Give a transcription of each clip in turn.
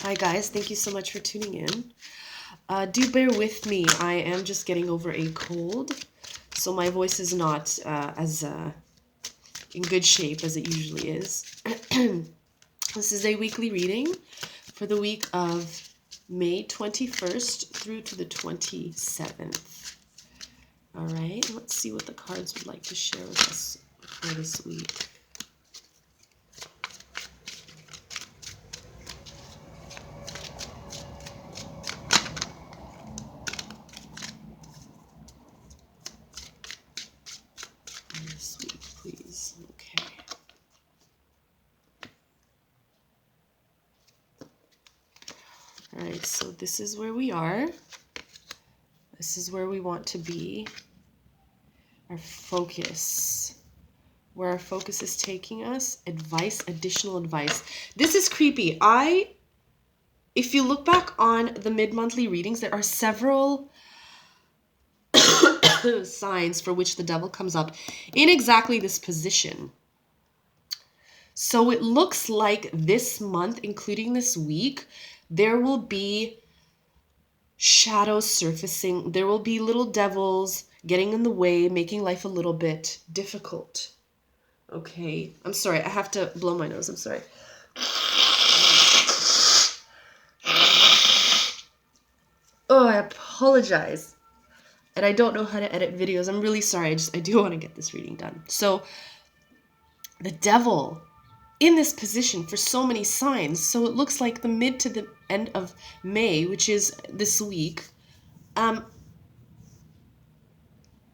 Hi guys, thank you so much for tuning in. Do bear with me. I am just getting over a cold, so my voice is not as in good shape as it usually is. This is a weekly reading for the week of May 21st through to the 27th. All right, let's see what the cards would like to share with us for this week. This week, please. Okay. All right, so this is where we are. This is where we want to be. Our focus. Where our focus is taking us. Advice, additional advice. This is creepy. If you look back on the mid-monthly readings, there are several signs for which the devil comes up in exactly this position. So it looks like this month, including this week, there will be shadows surfacing. There will be little devils getting in the way, making life a little bit difficult. Okay, I'm sorry. I have to blow my nose. I'm sorry. Oh, I apologize. And I don't know how to edit videos. I'm really sorry. I do want to get this reading done. So the devil in this position for so many signs. So it looks like the mid to the end of May, which is this week,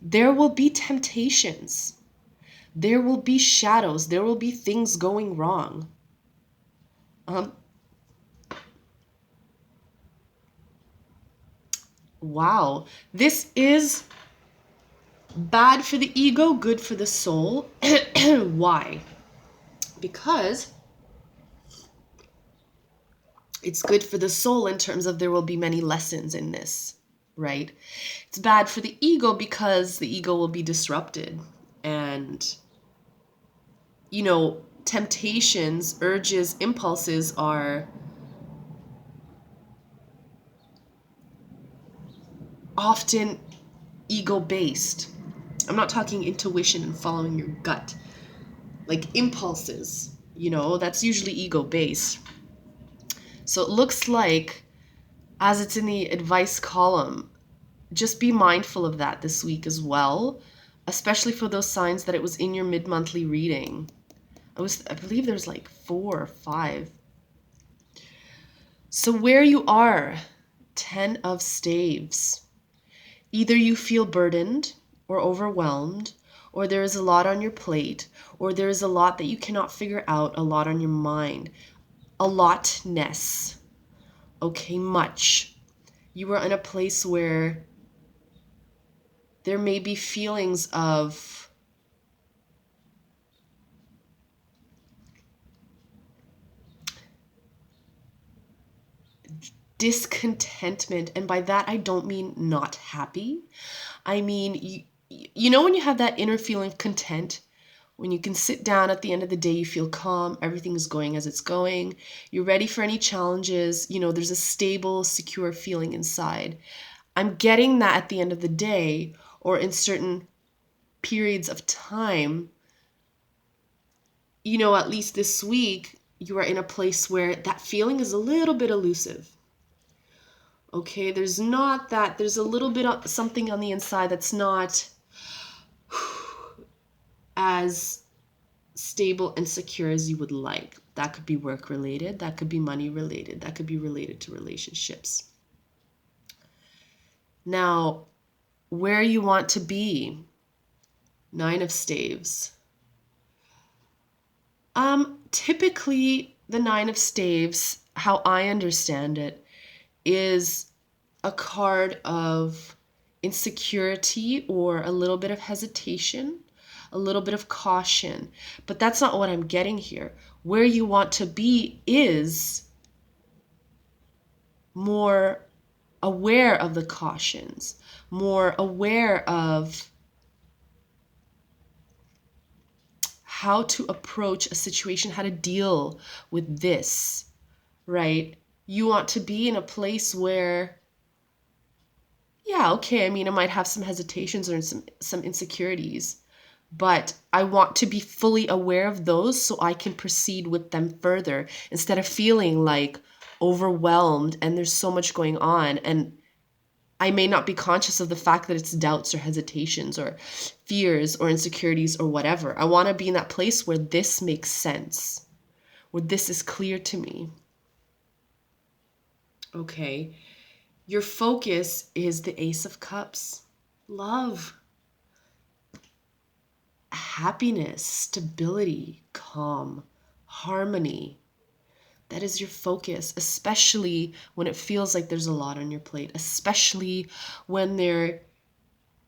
there will be temptations. There will be shadows. There will be things going wrong. Wow. This is bad for the ego, good for the soul. Why? Because it's good for the soul in terms of there will be many lessons in this, right? It's bad for the ego because the ego will be disrupted. And, temptations, urges, impulses are often ego-based. I'm not talking intuition and following your gut. Like impulses, that's usually ego-based. So it looks like, as it's in the advice column, just be mindful of that this week as well, especially for those signs that it was in your mid-monthly reading. I believe there's like 4 or 5. So where you are, 10 of staves. Either you feel burdened or overwhelmed, or there is a lot on your plate, or there is a lot that you cannot figure out, a lot on your mind. A lotness. Okay, much. You are in a place where there may be feelings of discontentment. And by that, I don't mean not happy. I mean, when you have that inner feeling of content, when you can sit down at the end of the day, you feel calm, everything is going as it's going, you're ready for any challenges, there's a stable, secure feeling inside. I'm getting that at the end of the day, or in certain periods of time, at least this week, you are in a place where that feeling is a little bit elusive. Okay, there's a little bit of something on the inside that's not as stable and secure as you would like. That could be work related, that could be money related, that could be related to relationships. Now, where you want to be, 9 of staves. Typically the 9 of staves, how I understand it, is a card of insecurity or a little bit of hesitation, a little bit of caution. But that's not what I'm getting here. Where you want to be is more aware of the cautions, more aware of how to approach a situation, how to deal with this, right? You want to be in a place where, yeah, okay, I mean, I might have some hesitations or some insecurities, but I want to be fully aware of those so I can proceed with them further instead of feeling like overwhelmed and there's so much going on. And I may not be conscious of the fact that it's doubts or hesitations or fears or insecurities or whatever. I want to be in that place where this makes sense, where this is clear to me. Okay. Your focus is the Ace of Cups. Love, happiness, stability, calm, harmony. That is your focus, especially when it feels like there's a lot on your plate, especially when there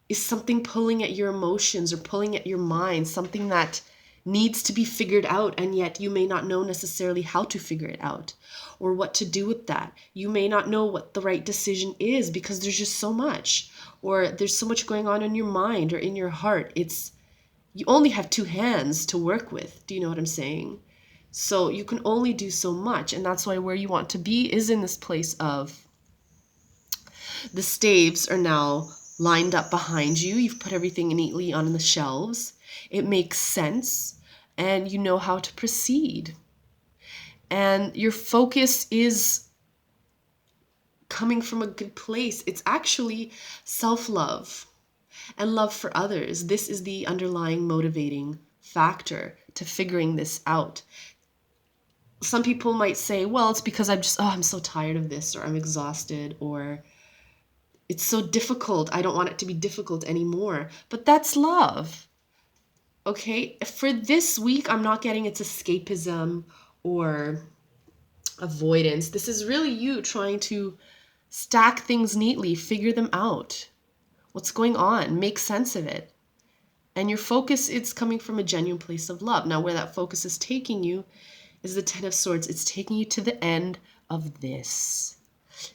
is something pulling at your emotions or pulling at your mind, something that needs to be figured out, and yet you may not know necessarily how to figure it out or what to do with that. You may not know what the right decision is because there's just so much, or there's so much going on in your mind or in your heart. You only have two hands to work with. Do you know what I'm saying? So you can only do so much, and that's why where you want to be is in this place of the staves are now lined up behind you. You've put everything neatly on the shelves. It makes sense, and you know how to proceed. And your focus is coming from a good place. It's actually self-love and love for others. This is the underlying motivating factor to figuring this out. Some people might say, well, it's because I'm so tired of this, or I'm exhausted, or it's so difficult. I don't want it to be difficult anymore. But that's love. Okay? For this week, I'm not getting it's escapism or avoidance. This is really you trying to stack things neatly, figure them out. What's going on? Make sense of it. And your focus, it's coming from a genuine place of love. Now, where that focus is taking you is the Ten of Swords. It's taking you to the end of this.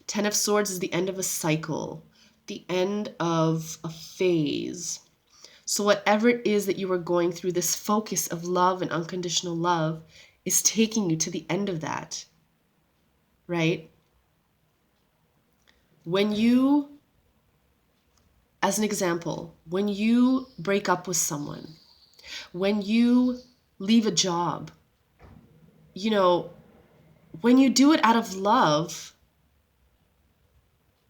Ten of Swords is the end of a cycle, the end of a phase. So whatever it is that you are going through, this focus of love and unconditional love is taking you to the end of that, right? When you, as an example, when you break up with someone, when you leave a job, when you do it out of love,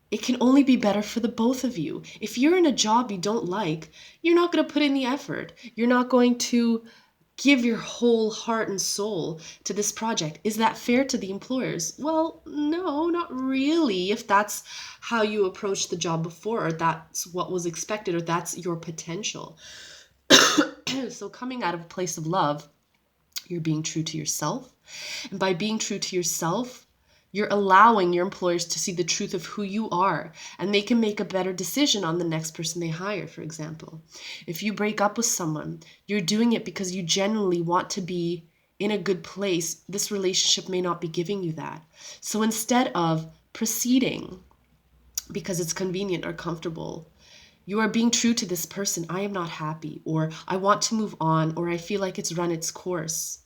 it can only be better for the both of you. If you're in a job you don't like, you're not going to put in the effort. You're not going to give your whole heart and soul to this project. Is that fair to the employers? Well, no, not really. If that's how you approached the job before, or that's what was expected, or that's your potential. So coming out of a place of love, you're being true to yourself. And by being true to yourself, you're allowing your employers to see the truth of who you are, and they can make a better decision on the next person they hire, for example. If you break up with someone, you're doing it because you genuinely want to be in a good place. This relationship may not be giving you that. So instead of proceeding because it's convenient or comfortable, you are being true to this person. I am not happy, or I want to move on, or I feel like it's run its course.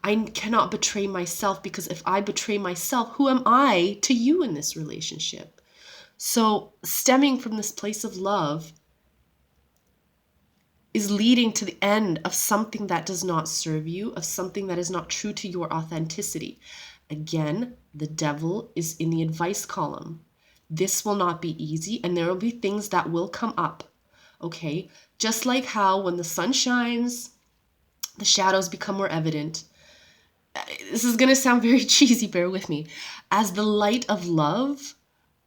I cannot betray myself, because if I betray myself, who am I to you in this relationship? So stemming from this place of love is leading to the end of something that does not serve you, of something that is not true to your authenticity. Again, the devil is in the advice column. This will not be easy, and there will be things that will come up. Okay? Just like how when the sun shines, the shadows become more evident. This is going to sound very cheesy, bear with me. As the light of love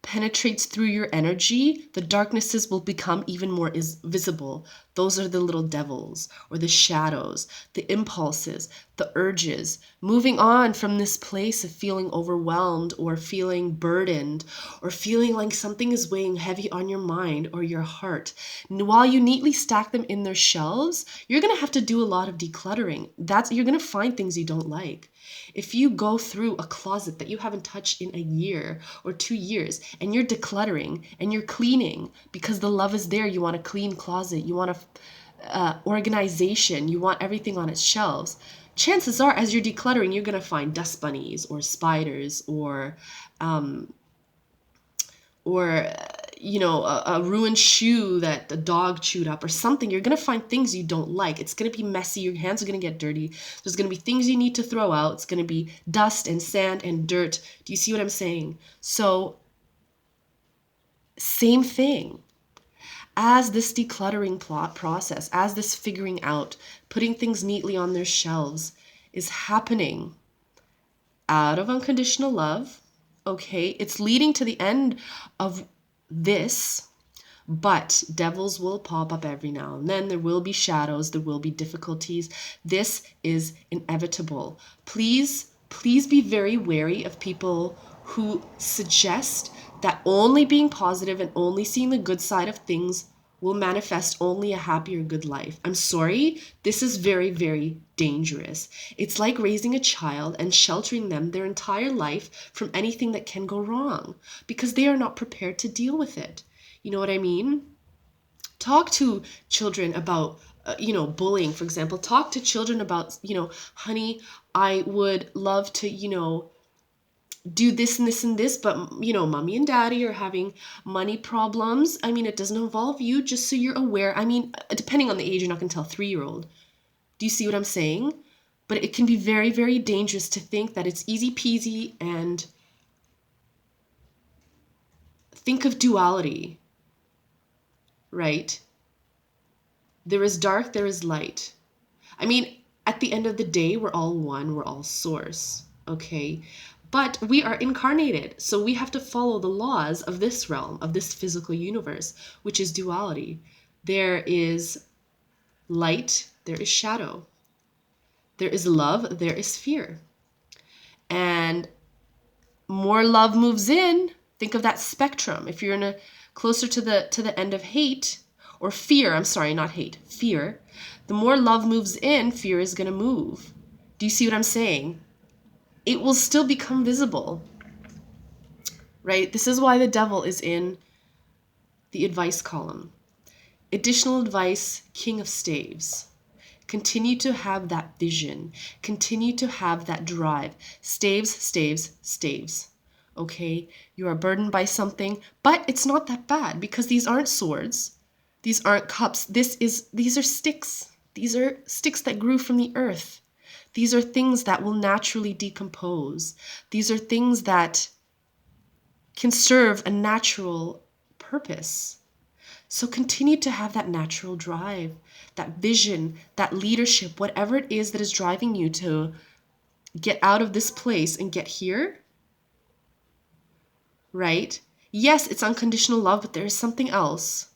penetrates through your energy, the darknesses will become even more visible. Those are the little devils, or the shadows, the impulses, the urges, moving on from this place of feeling overwhelmed, or feeling burdened, or feeling like something is weighing heavy on your mind or your heart. And while you neatly stack them in their shelves, you're going to have to do a lot of decluttering. You're going to find things you don't like. If you go through a closet that you haven't touched in a year or 2 years, and you're decluttering and you're cleaning because the love is there, you want a clean clean closet, you want organization, you want everything on its shelves, chances are, as you're decluttering, you're going to find dust bunnies or spiders um, or a ruined shoe that the dog chewed up or something. You're going to find things you don't like. It's going to be messy. Your hands are going to get dirty. There's going to be things you need to throw out. It's going to be dust and sand and dirt. Do you see what I'm saying? So, same thing. As this decluttering process, as this figuring out, putting things neatly on their shelves is happening out of unconditional love, okay? It's leading to the end of this, but devils will pop up every now and then. There will be shadows, there will be difficulties. This is inevitable. Please be very wary of people who suggest that only being positive and only seeing the good side of things will manifest only a happier, good life. I'm sorry, this is very, very dangerous. It's like raising a child and sheltering them their entire life from anything that can go wrong because they are not prepared to deal with it. You know what I mean? Talk to children about bullying, for example. Talk to children about, honey, I would love to, do this and this and this, but mommy and daddy are having money problems. I mean, it doesn't involve you, just so you're aware. I mean, depending on the age, you're not going to tell a 3-year-old. Do you see what I'm saying? But it can be very, very dangerous to think that it's easy peasy and think of duality, right? There is dark, there is light. I mean, at the end of the day, we're all one, we're all source, okay? But we are incarnated, so we have to follow the laws of this realm, of this physical universe, which is duality. There is light, there is shadow. There is love, there is fear. And more love moves in. Think of that spectrum. If you're closer to the end of hate, or fear, I'm sorry, not hate, fear, the more love moves in, fear is going to move. Do you see what I'm saying? It will still become visible, right? This is why the devil is in the advice column. Additional advice, King of Staves. Continue to have that vision. Continue to have that drive. Staves, staves, staves. Okay? You are burdened by something, but it's not that bad because these aren't swords. These aren't cups. These are sticks. These are sticks that grew from the earth. These are things that will naturally decompose. These are things that can serve a natural purpose. So continue to have that natural drive, that vision, that leadership, whatever it is that is driving you to get out of this place and get here, right? Yes, it's unconditional love, but there is something else.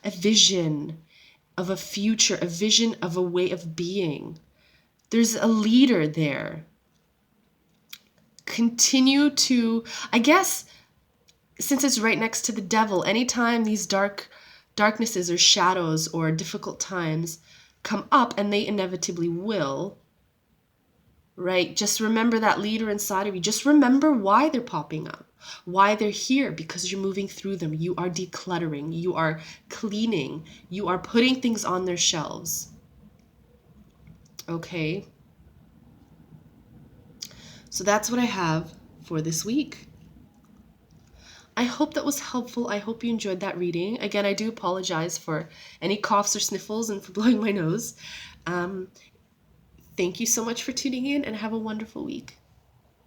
A vision of a future, a vision of a way of being. There's a leader there. Continue to, I guess, since it's right next to the devil, anytime these darknesses or shadows or difficult times come up, and they inevitably will, right? Just remember that leader inside of you. Just remember why they're popping up, why they're here, because you're moving through them. You are decluttering, you are cleaning, you are putting things on their shelves. Okay? So that's what I have for this week. I hope that was helpful. I hope you enjoyed that reading. Again, I do apologize for any coughs or sniffles and for blowing my nose. Thank you so much for tuning in, and have a wonderful week.